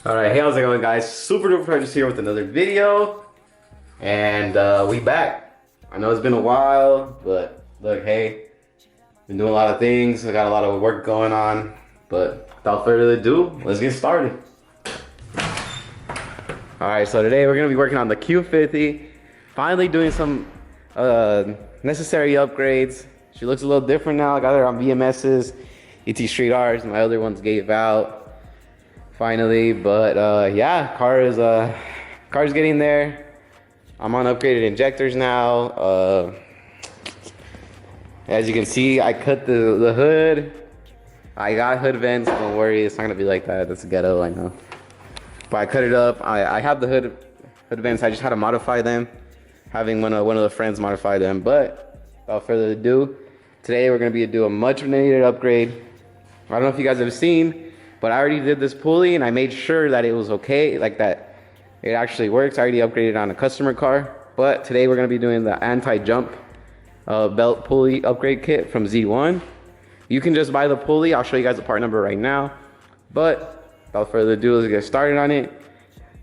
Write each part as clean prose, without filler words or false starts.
Alright, hey, how's it going, guys? Super duper just here with another video. And we back. I know it's been a while, but look, hey, been doing a lot of things. I got a lot of work going on. But without further ado, let's get started. Alright, so today we're gonna be working on the Q50. Finally doing some necessary upgrades. She looks a little different now. I got her on VMS's, ET Street R's. My other ones gave out finally, but yeah, car's getting there. I'm on upgraded injectors now. As you can see, I cut the hood. I got hood vents. Don't worry, it's not gonna be like that. That's ghetto, I know. But I cut it up. I have the hood vents. I just had to modify them, having one of the friends modify them. But without further ado, today we're gonna do a much needed upgrade. I don't know if you guys have seen, but I already did this pulley and I made sure that it was okay, like that it actually works. I already upgraded on a customer car, but today we're gonna be doing the anti-jump belt pulley upgrade kit from Z1. You can just buy the pulley. I'll show you guys the part number right now. But without further ado, let's get started on it.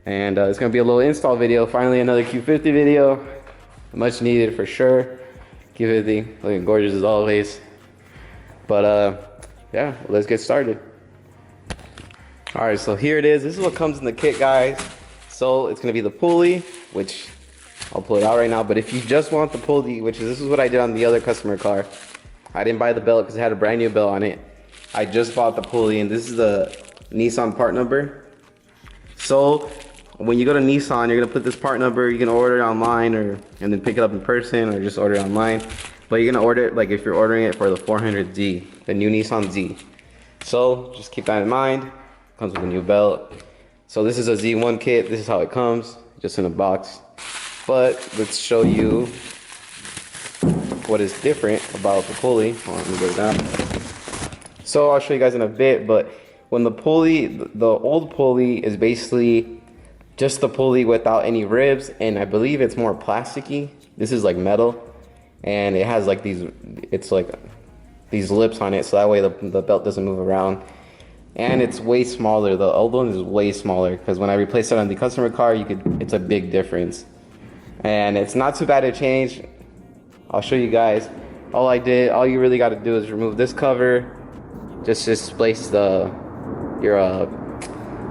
And it's gonna be a little install video. Finally, another Q50 video. Much needed for sure. Q50, looking gorgeous as always. But yeah, let's get started. All right, so here it is. This is what comes in the kit, guys. So it's gonna be the pulley, which I'll pull it out right now. But if you just want the pulley, this is what I did on the other customer car. I didn't buy the belt because it had a brand new belt on it. I just bought the pulley, and this is the Nissan part number. So when you go to Nissan, you're gonna put this part number. You can order it online, and then pick it up in person, or just order it online. But you're gonna order it like if you're ordering it for the 400Z, the new Nissan Z. So just keep that in mind. Comes with a new belt. So this is a Z1 kit. This is how it comes, just in a box. But let's show you what is different about the pulley. Hold on, let me get it out. So I'll show you guys in a bit, but when the old pulley is basically just the pulley without any ribs, and I believe it's more plasticky. This is like metal, and it has like these lips on it, so that way the belt doesn't move around. And it's way smaller. The old one is way smaller, because when I replaced it on the customer car, it's a big difference. And it's not too bad to change. I'll show you guys. All you really got to do is remove this cover. Just place your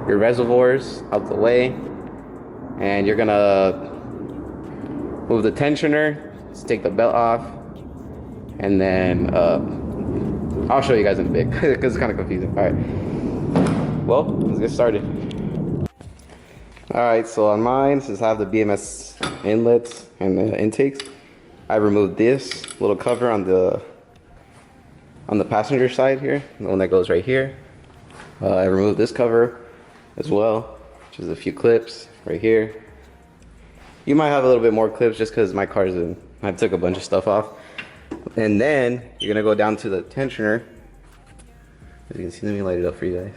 reservoirs out the way, and you're gonna move the tensioner. Just take the belt off, and then I'll show you guys in a bit because it's kind of confusing. All right. Well, let's get started. Alright, so on mine, since I have the BMS inlets and the intakes, I removed this little cover on the passenger side here, the one that goes right here. I removed this cover as well, which is a few clips right here. You might have a little bit more clips just because my car's I took a bunch of stuff off. And then you're gonna go down to the tensioner. As you can see, let me light it up for you guys.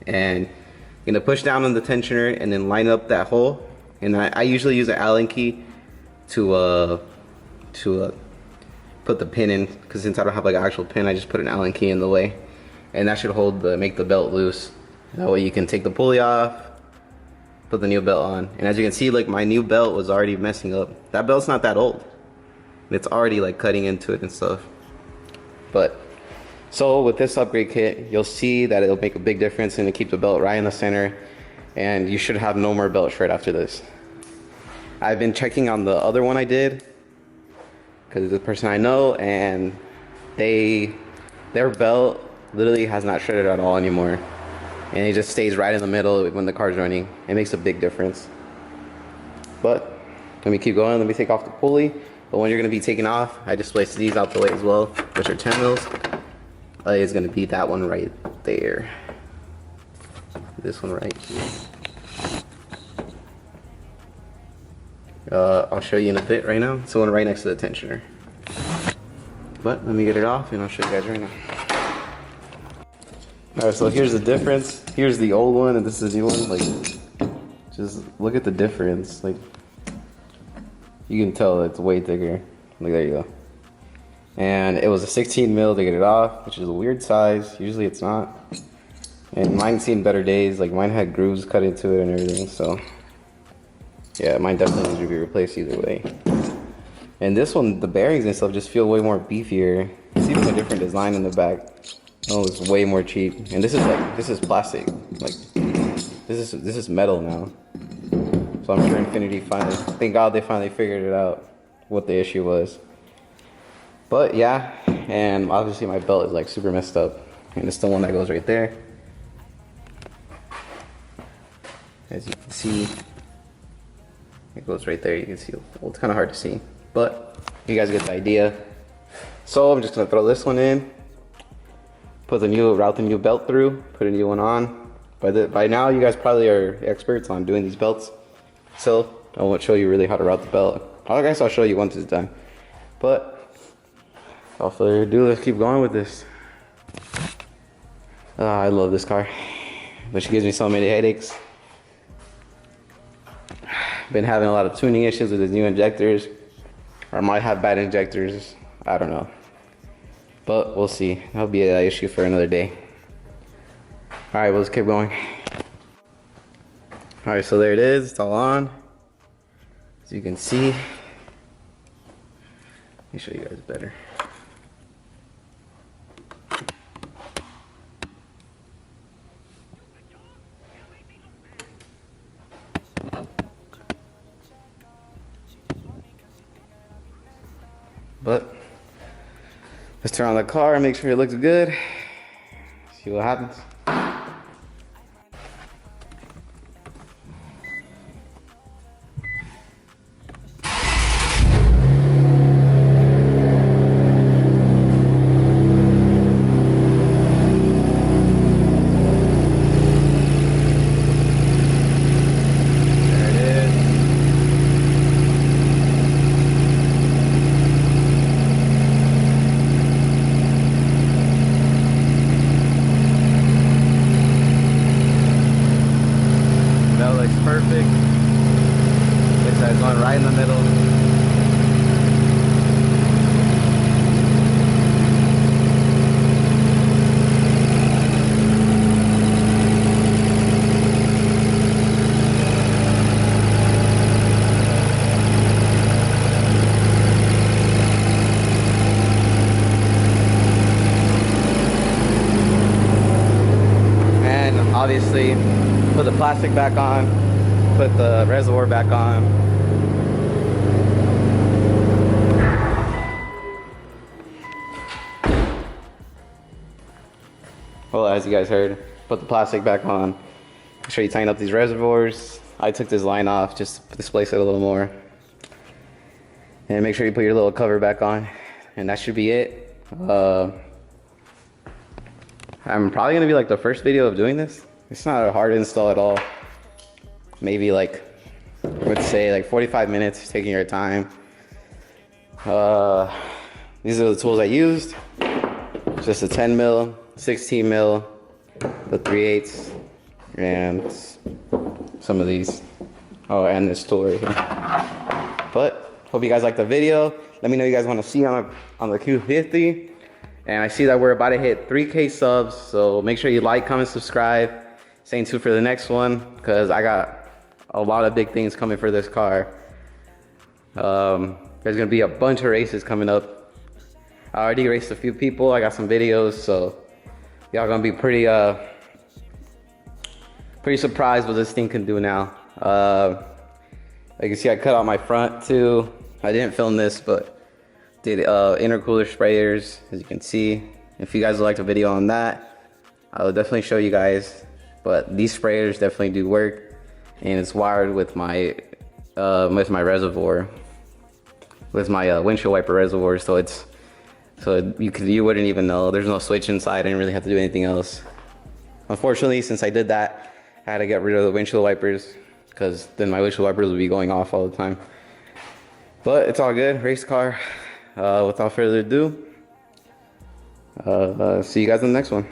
And you're gonna push down on the tensioner and then line up that hole. And I usually use an Allen key to put the pin in, because since I don't have like an actual pin, I just put an Allen key in the way, and that should make the belt loose. That way you can take the pulley off, put the new belt on. And as you can see, like my new belt was already messing up. That belt's not that old. It's already like cutting into it and stuff. But so with this upgrade kit, you'll see that it'll make a big difference, and it keeps the belt right in the center, and you should have no more belt shred after this. I've been checking on the other one I did, because it's a person I know, and their belt literally has not shredded at all anymore, and it just stays right in the middle when the car's running. It makes a big difference. But let me keep going. Let me take off the pulley. The one you're going to be taking off, I just placed these out the way as well, which are 10 mils. Is going to be that one right there. This one right here. I'll show you in a bit right now. It's the one right next to the tensioner. But let me get it off and I'll show you guys right now. Alright, so here's the difference. Here's the old one and this is the new one. Like, just look at the difference. Like, you can tell it's way thicker. Like, there you go. And it was a 16 mil to get it off, which is a weird size. Usually it's not. And mine's seen better days. Like mine had grooves cut into it and everything. So yeah, mine definitely needs to be replaced either way. And this one, the bearings and stuff just feel way more beefier. It's even a different design in the back. Oh, it's way more cheap. And this is plastic. Like this is metal now. So I'm sure Infinity finally, thank God they finally figured it out what the issue was. But yeah, and obviously my belt is like super messed up. And it's the one that goes right there. As you can see, it goes right there. You can see, well, it's kind of hard to see, but you guys get the idea. So I'm just gonna throw this one in, route the new belt through, put a new one on. By now, you guys probably are experts on doing these belts. So I won't show you really how to route the belt. I guess I'll show you once it's done. But without further ado, let's keep going with this. I love this car, but she gives me so many headaches. Been having a lot of tuning issues with the new injectors, or I might have bad injectors. I don't know, but we'll see. That'll be an issue for another day. All right, well, let's keep going. All right, so there it is. It's all on. As you can see, let me show you guys better. But let's turn on the car and make sure it looks good. See what happens. Perfect. Looks like it's going right in the middle. And obviously, put the plastic back on. Put the reservoir back on. Well, as you guys heard, put the plastic back on. Make sure you tighten up these reservoirs. I took this line off just to displace it a little more. And make sure you put your little cover back on. And that should be it. I'm probably gonna be like the first video of doing this. It's not a hard install at all. Maybe like, let's say like 45 minutes, taking your time. These are the tools I used. Just a 10 mil, 16 mil, the 3/8, and some of these. Oh, and this tool right here. But hope you guys like the video. Let me know you guys want to see on the Q50. And I see that we're about to hit 3K subs, so make sure you like, comment, subscribe. Stay tuned for the next one, because I got a lot of big things coming for this car. There's gonna be a bunch of races coming up. I already raced a few people. I got some videos, so y'all gonna be pretty surprised what this thing can do now. Like you see, I cut out my front too. I didn't film this, but did intercooler sprayers, as you can see. If you guys would like a video on that, I will definitely show you guys. But these sprayers definitely do work. And it's wired with my reservoir, with my windshield wiper reservoir. So you wouldn't even know. There's no switch inside. I didn't really have to do anything else. Unfortunately, since I did that, I had to get rid of the windshield wipers, because then my windshield wipers would be going off all the time. But it's all good. Race car. Without further ado, see you guys in the next one.